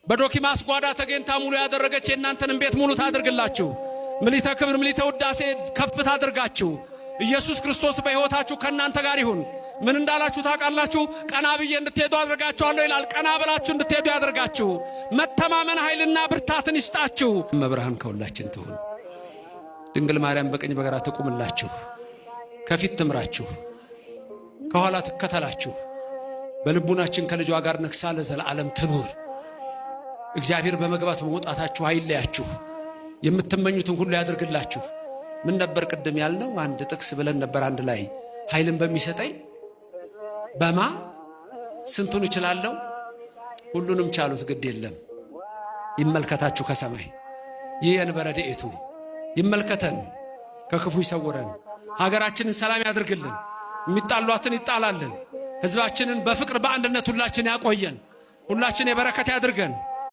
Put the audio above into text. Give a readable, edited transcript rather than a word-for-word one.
በዶኪማስ ጓዳ ተገኝታ ሙሉ ያደረገች የእናንተንም ቤት ሙሉ ታድርግላችሁ። ምሊተ ክብር ምሊተ ውዳሴ ከፍ ታድርጋችሁ። ኢየሱስ ክርስቶስ በሕይወታችሁ ከእናንተ ጋር ይሁን። ምን እንዳላችሁ ታውቃላችሁ? ቀና ብዬ እንድትሄዱ አድርጋችኋለሁ ይላል። ቀና ብላችሁ እንድትሄዱ ያድርጋችሁ። መተማመን ኃይልና ብርታትን ይስጣችሁ። መብርሃን ከሁላችን ትሁን። ድንግል ማርያም በቀኝ በግራ ትቁምላችሁ፣ ከፊት ትምራችሁ፣ ከኋላ ትከተላችሁ። በልቡናችን ከልጇ ጋር ነግሳ ለዘላለም ትኑር። እግዚአብሔር በመግባት በመውጣታችሁ አይለያችሁ። የምትመኙትን ሁሉ ያድርግላችሁ። ምን ነበር ቅድም ያልነው? አንድ ጥቅስ ብለን ነበር አንድ ላይ ኃይልን በሚሰጠኝ በማ ስንቱን እችላለሁ? ሁሉንም ቻሉት ግድ የለም። ይመልከታችሁ ከሰማይ ይህ የንበረ ረድኤቱ ይመልከተን፣ ከክፉ ይሰውረን፣ ሀገራችንን ሰላም ያድርግልን፣ የሚጣሏትን ይጣላልን፣ ሕዝባችንን በፍቅር በአንድነት ሁላችን ያቆየን፣ ሁላችን የበረከት ያድርገን።